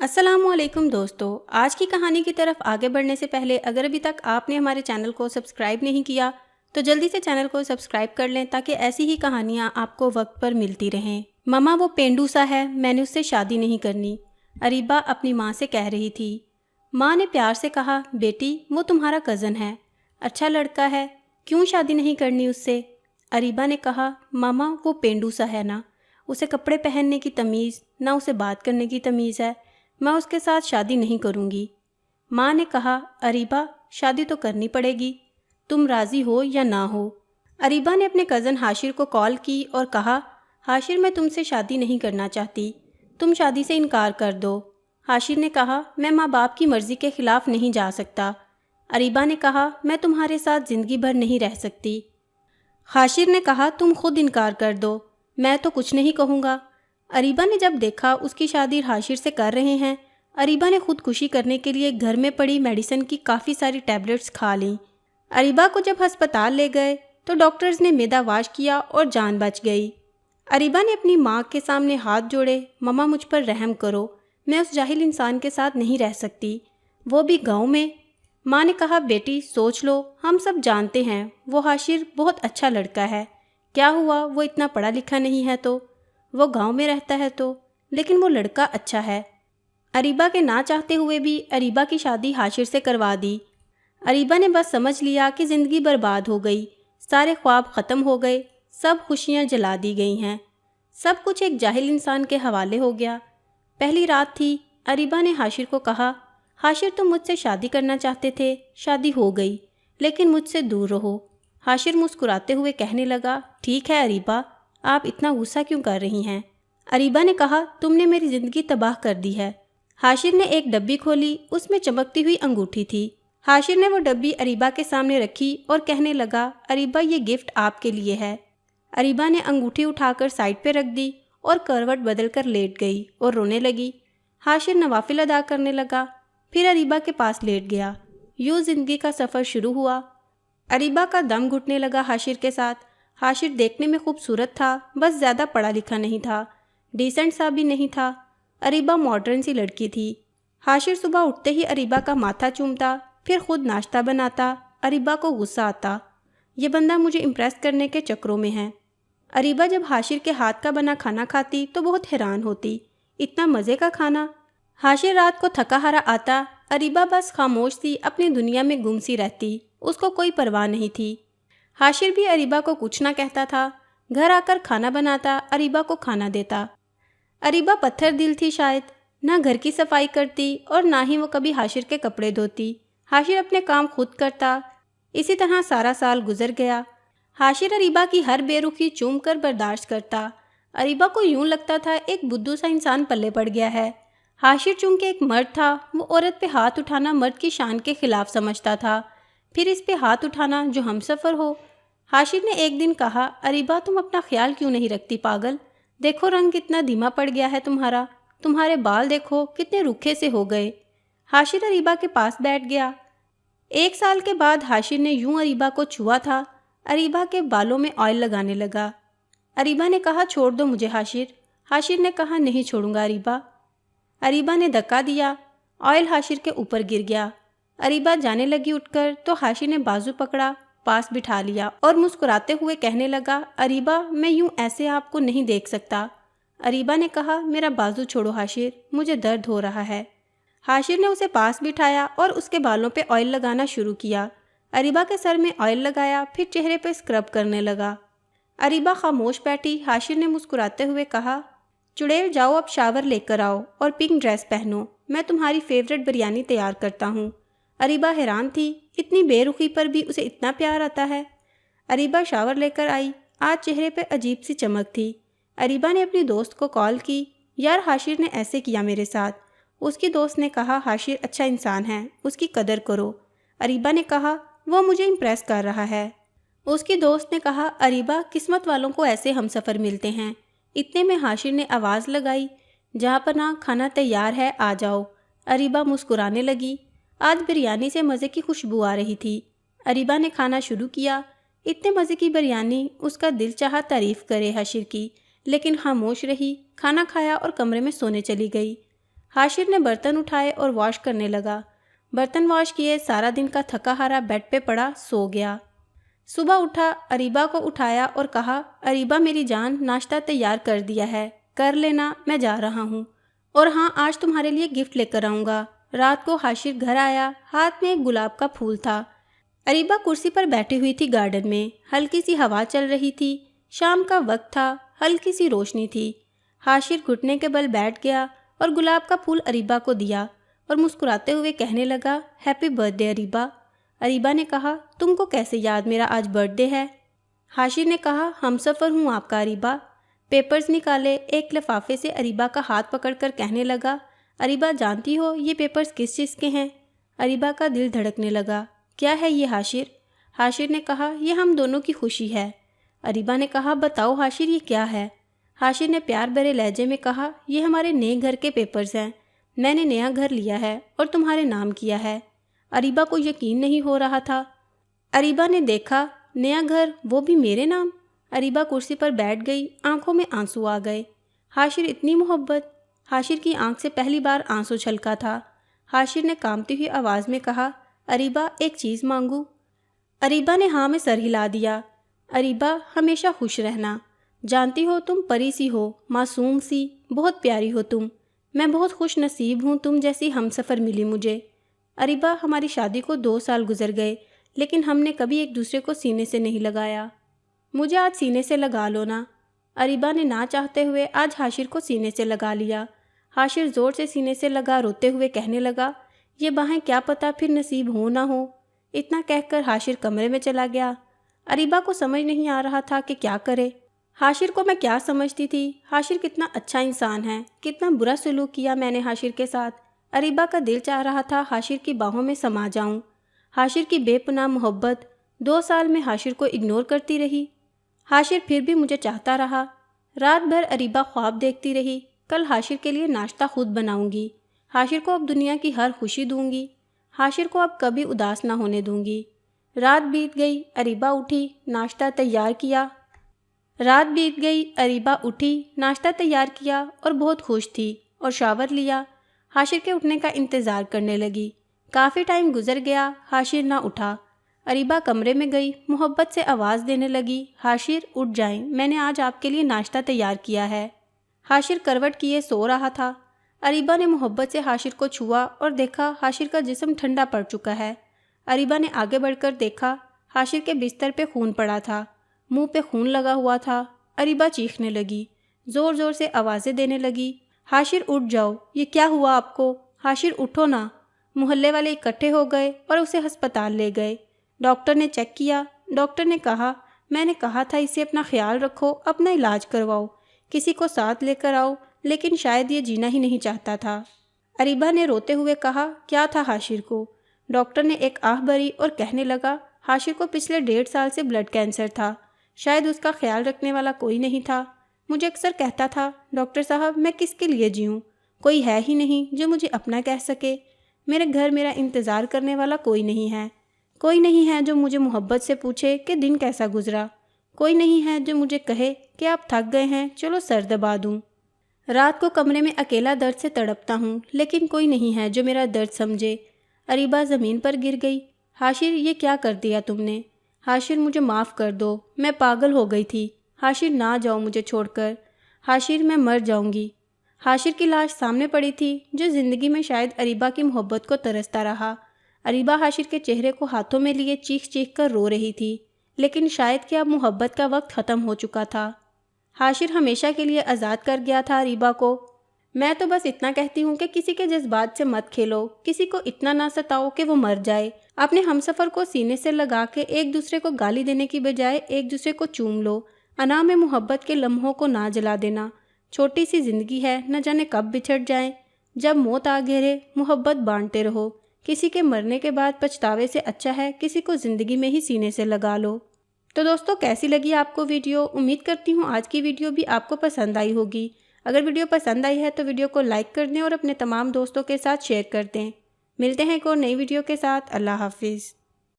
अस्सलामुअलैकुम दोस्तों, आज की कहानी की तरफ आगे बढ़ने से पहले अगर अभी तक आपने हमारे चैनल को सब्सक्राइब नहीं किया तो जल्दी से चैनल को सब्सक्राइब कर लें ताकि ऐसी ही कहानियाँ आपको वक्त पर मिलती रहें। मम्मा वो पेंडू सा है, मैंने उससे शादी नहीं करनी, अरीबा अपनी माँ से कह रही थी। माँ ने प्यार से कहा, बेटी वो तुम्हारा कज़न है, अच्छा लड़का है, क्यों शादी नहीं करनी उससे। अरीबा ने कहा, मामा वो पेंडू सा है ना, उसे कपड़े पहनने की तमीज़ ना उसे बात करने की तमीज़ है, मैं उसके साथ शादी नहीं करूँगी। माँ ने कहा, अरीबा शादी तो करनी पड़ेगी, तुम राज़ी हो या ना हो। अरीबा ने अपने कज़न हाशिर को कॉल की और कहा, हाशिर मैं तुमसे शादी नहीं करना चाहती, तुम शादी से इनकार कर दो। हाशिर ने कहा, मैं माँ बाप की मर्ज़ी के ख़िलाफ़ नहीं जा सकता। अरीबा ने कहा, मैं तुम्हारे साथ ज़िंदगी भर नहीं रह सकती। हाशिर ने कहा, तुम खुद इनकार कर दो, मैं तो कुछ नहीं कहूँगा। अरीबा ने जब देखा उसकी शादी हाशिर से कर रहे हैं, अरीबा ने खुदकुशी करने के लिए घर में पड़ी मेडिसिन की काफ़ी सारी टैबलेट्स खा लीं। अरीबा को जब अस्पताल ले गए तो डॉक्टर्स ने मैदा वाश किया और जान बच गई। अरीबा ने अपनी माँ के सामने हाथ जोड़े, मम्मा मुझ पर रहम करो, मैं उस जाहिल इंसान के साथ नहीं रह सकती, वो भी गाँव में। माँ ने कहा, बेटी सोच लो, हम सब जानते हैं वो हाशिर बहुत अच्छा लड़का है, क्या हुआ वो इतना पढ़ा लिखा नहीं है तो, वो गांव में रहता है तो, लेकिन वो लड़का अच्छा है। अरीबा के ना चाहते हुए भी अरीबा की शादी हाशिर से करवा दी। अरीबा ने बस समझ लिया कि ज़िंदगी बर्बाद हो गई, सारे ख्वाब ख़त्म हो गए, सब खुशियाँ जला दी गई हैं, सब कुछ एक जाहिल इंसान के हवाले हो गया। पहली रात थी, अरीबा ने हाशिर को कहा, हाशिर तुम मुझसे शादी करना चाहते थे, शादी हो गई, लेकिन मुझसे दूर रहो। हाशिर मुस्कुराते हुए कहने लगा, ठीक है अरीबा, आप इतना गुस्सा क्यों कर रही हैं। अरीबा ने कहा, तुमने मेरी ज़िंदगी तबाह कर दी है। हाशिर ने एक डब्बी खोली, उसमें चमकती हुई अंगूठी थी। हाशिर ने वो डब्बी अरीबा के सामने रखी और कहने लगा, अरीबा ये गिफ्ट आपके लिए है। अरीबा ने अंगूठी उठाकर साइड पे रख दी और करवट बदल कर लेट गई और रोने लगी। हाशिर नवाफिल अदा करने लगा, फिर अरीबा के पास लेट गया। यूँ ज़िंदगी का सफ़र शुरू हुआ। अरीबा का दम घुटने लगा हाशिर के साथ। हाशिर देखने में खूबसूरत था, बस ज़्यादा पढ़ा लिखा नहीं था, डिसेंट सा भी नहीं था। अरीबा मॉडर्न सी लड़की थी। हाशिर सुबह उठते ही अरीबा का माथा चूमता, फिर खुद नाश्ता बनाता। अरीबा को गुस्सा आता, ये बंदा मुझे इम्प्रेस करने के चक्रों में है। अरीबा जब हाशिर के हाथ का बना खाना खाती तो बहुत हैरान होती, इतना मज़े का खाना। हाशिर रात को थका हारा आता, अरीबा बस खामोश सी अपनी दुनिया में गुम सी रहती, उसको कोई परवाह नहीं थी। हाशिर भी अरीबा को कुछ ना कहता था, घर आकर खाना बनाता, अरीबा को खाना देता। अरीबा पत्थर दिल थी शायद, ना घर की सफाई करती और ना ही वो कभी हाशिर के कपड़े धोती। हाशिर अपने काम खुद करता। इसी तरह सारा साल गुजर गया। हाशिर अरीबा की हर बेरुखी चूम कर बर्दाश्त करता। अरीबा को यूं लगता था एक बुद्धू सा इंसान पल्ले पड़ गया है। हाशिर चूंकि एक मर्द था, वो औरत पे हाथ उठाना मर्द की शान के खिलाफ समझता था, फिर इस पे हाथ उठाना जो हमसफ़र हो। हाशिर ने एक दिन कहा, अरीबा तुम अपना ख्याल क्यों नहीं रखती पागल, देखो रंग कितना धीमा पड़ गया है तुम्हारा, तुम्हारे बाल देखो कितने रूखे से हो गए। हाशिर अरीबा के पास बैठ गया। एक साल के बाद हाशिर ने यूं अरीबा को छुआ था, अरीबा के बालों में ऑयल लगाने लगा। अरीबा ने कहा, छोड़ दो मुझे हाशिर। हाशिर ने कहा, नहीं छोड़ूंगा अरीबा। अरीबा ने धक्का दिया, ऑयल हाशिर के ऊपर गिर गया। अरीबा जाने लगी उठकर तो हाशिर ने बाजू पकड़ा, पास बिठा लिया और मुस्कुराते हुए कहने लगा, अरीबा मैं यूं ऐसे आपको नहीं देख सकता। अरीबा ने कहा, मेरा बाजू छोड़ो हाशिर, मुझे दर्द हो रहा है। हाशिर ने उसे पास बिठाया और उसके बालों पे ऑयल लगाना शुरू किया। अरीबा के सर में ऑयल लगाया, फिर चेहरे पे स्क्रब करने लगा। अरीबा खामोश बैठी। हाशिर ने मुस्कुराते हुए कहा, चुड़ैल जाओ अब शावर लेकर आओ और पिंक ड्रेस पहनो, मैं तुम्हारी फेवरेट बिरयानी तैयार करता हूँ। अरीबा हैरान थी, इतनी बेरुखी पर भी उसे इतना प्यार आता है। अरीबा शावर लेकर आई, आज चेहरे पे अजीब सी चमक थी। अरीबा ने अपनी दोस्त को कॉल की, यार हाशिर ने ऐसे किया मेरे साथ। उसकी दोस्त ने कहा, हाशिर अच्छा इंसान है, उसकी कदर करो। अरीबा ने कहा, वो मुझे इम्प्रेस कर रहा है। उसकी दोस्त ने कहा, अरीबा किस्मत वालों को ऐसे हमसफ़र मिलते हैं। इतने में हाशिर ने आवाज़ लगाई, जहाँ पर ना खाना तैयार है आ जाओ। अरीबा मुस्कुराने लगी, आज बिरयानी से मज़े की खुशबू आ रही थी। अरीबा ने खाना शुरू किया। इतने मज़े की बिरयानी, उसका दिल चाहा तारीफ़ करे हाशिर की, लेकिन खामोश रही। खाना खाया और कमरे में सोने चली गई। हाशिर ने बर्तन उठाए और वॉश करने लगा। बर्तन वॉश किए, सारा दिन का थका हारा बेड पे पड़ा सो गया। सुबह उठा, अरीबा को उठाया और कहा, अरीबा मेरी जान, नाश्ता तैयार कर दिया है, कर लेना, मैं जा रहा हूँ। और हाँ, आज तुम्हारे लिए गिफ्ट लेकर आऊँगा। रात को हाशिर घर आया, हाथ में एक गुलाब का फूल था। अरीबा कुर्सी पर बैठी हुई थी गार्डन में, हल्की सी हवा चल रही थी। शाम का वक्त था, हल्की सी रोशनी थी। हाशिर घुटने के बल बैठ गया और गुलाब का फूल अरीबा को दिया और मुस्कुराते हुए कहने लगा, हैप्पी बर्थडे अरीबा। अरीबा ने कहा, तुमको कैसे याद मेरा आज बर्थडे है? हाशिर ने कहा, हमसफ़र हूँ आपका अरीबा। पेपर्स निकाले, एक लिफाफे से अरीबा का हाथ पकड़कर कहने लगा, अरीबा जानती हो ये पेपर्स किस चीज़ के हैं? अरीबा का दिल धड़कने लगा। क्या है ये हाशिर? हाशिर ने कहा, ये हम दोनों की खुशी है। अरीबा ने कहा, बताओ हाशिर ये क्या है? हाशिर ने प्यार भरे लहजे में कहा, ये हमारे नए घर के पेपर्स हैं। मैंने नया घर लिया है और तुम्हारे नाम किया है। अरीबा को यकीन नहीं हो रहा था। अरीबा ने देखा, नया घर, वो भी मेरे नाम? अरीबा कुर्सी पर बैठ गई, आंखों में आंसू आ गए। हाशिर इतनी मोहब्बत? हाशिर की आंख से पहली बार आंसू छलका था। हाशिर ने कांपती हुई आवाज़ में कहा, अरीबा एक चीज़ मांगूं? अरीबा ने हाँ में सर हिला दिया। अरीबा हमेशा खुश रहना। जानती हो तुम परी सी हो, मासूम सी, बहुत प्यारी हो तुम। मैं बहुत खुश नसीब हूँ तुम जैसी हमसफ़र मिली मुझे। अरीबा हमारी शादी को 2 साल गुजर गए, लेकिन हमने कभी एक दूसरे को सीने से नहीं लगाया। मुझे आज सीने से लगा लो ना। अरीबा ने ना चाहते हुए आज हाशिर को सीने से लगा लिया। हाशिर ज़ोर से सीने से लगा रोते हुए कहने लगा, ये बाहें क्या पता फिर नसीब हो ना हो। इतना कहकर हाशिर कमरे में चला गया। अरीबा को समझ नहीं आ रहा था कि क्या करे। हाशिर को मैं क्या समझती थी? हाशिर कितना अच्छा इंसान है, कितना बुरा सलूक किया मैंने हाशिर के साथ। अरीबा का दिल चाह रहा था हाशिर की बाहों में समा जाऊं। हाशिर की बेपनाह मोहब्बत 2 साल में हाशिर को इग्नोर करती रही। हाशिर फिर भी मुझे चाहता रहा। रात भर अरीबा ख्वाब देखती रही, कल हाशिर के लिए नाश्ता खुद बनाऊंगी। हाशिर को अब दुनिया की हर खुशी दूंगी। हाशिर को अब कभी उदास ना होने दूंगी। रात बीत गई, अरीबा उठी, नाश्ता तैयार किया। रात बीत गई, अरीबा उठी, नाश्ता तैयार किया और बहुत खुश थी और शावर लिया। हाशिर के उठने का इंतज़ार करने लगी। काफ़ी टाइम गुजर गया, हाशिर ना उठा। अरीबा कमरे में गई, मोहब्बत से आवाज़ देने लगी, हाशिर उठ जाएं, मैंने आज आपके लिए नाश्ता तैयार किया है। हाशिर करवट किए सो रहा था। अरीबा ने मोहब्बत से हाशिर को छुआ और देखा हाशिर का जिस्म ठंडा पड़ चुका है। अरीबा ने आगे बढ़कर देखा, हाशिर के बिस्तर पे खून पड़ा था, मुंह पे खून लगा हुआ था। अरीबा चीखने लगी, ज़ोर ज़ोर से आवाज़ें देने लगी, हाशिर उठ जाओ, ये क्या हुआ आपको? हाशिर उठो ना। मोहल्ले वाले इकट्ठे हो गए और उसे अस्पताल ले गए। डॉक्टर ने चेक किया। डॉक्टर ने कहा, मैंने कहा था इसे अपना ख्याल रखो, अपना इलाज करवाओ, किसी को साथ लेकर आओ, लेकिन शायद ये जीना ही नहीं चाहता था। अरीबा ने रोते हुए कहा, क्या था हाशिर को? डॉक्टर ने एक आह भरी और कहने लगा, हाशिर को पिछले 1.5 साल से ब्लड कैंसर था, शायद उसका ख्याल रखने वाला कोई नहीं था। मुझे अक्सर कहता था, डॉक्टर साहब मैं किसके लिए जीऊँ? कोई है ही नहीं जो मुझे अपना कह सके। मेरे घर मेरा इंतज़ार करने वाला कोई नहीं है। कोई नहीं है जो मुझे मोहब्बत से पूछे कि दिन कैसा गुजरा। कोई नहीं है जो मुझे कहे कि आप थक गए हैं, चलो सर दबा दूँ। रात को कमरे में अकेला दर्द से तड़पता हूँ, लेकिन कोई नहीं है जो मेरा दर्द समझे। अरीबा ज़मीन पर गिर गई। हाशिर ये क्या कर दिया तुमने? हाशिर मुझे माफ़ कर दो, मैं पागल हो गई थी। हाशिर ना जाओ मुझे छोड़कर। हाशिर मैं मर जाऊंगी। हाशिर की लाश सामने पड़ी थी, जो ज़िंदगी में शायद अरीबा की मोहब्बत को तरसता रहा। अरीबा हाशिर के चेहरे को हाथों में लिए चीख चीख कर रो रही थी, लेकिन शायद कि अब मोहब्बत का वक्त ख़त्म हो चुका था। हाशिर हमेशा के लिए आज़ाद कर गया था अरीबा को। मैं तो बस इतना कहती हूँ कि किसी के जज्बात से मत खेलो, किसी को इतना ना सताओ कि वो मर जाए। अपने हमसफ़र को सीने से लगा के एक दूसरे को गाली देने की बजाय एक दूसरे को चूम लो। अना में मोहब्बत के लम्हों को ना जला देना। छोटी सी ज़िंदगी है, न जाने कब बिछड़ जाएं। जब मौत आ घेरे, मोहब्बत बांटते रहो। किसी के मरने के बाद पछतावे से अच्छा है किसी को ज़िंदगी में ही सीने से लगा लो। तो दोस्तों, कैसी लगी आपको वीडियो? उम्मीद करती हूँ आज की वीडियो भी आपको पसंद आई होगी। अगर वीडियो पसंद आई है तो वीडियो को लाइक कर दें और अपने तमाम दोस्तों के साथ शेयर कर दें। मिलते हैं एक और नई वीडियो के साथ। अल्लाह हाफिज़।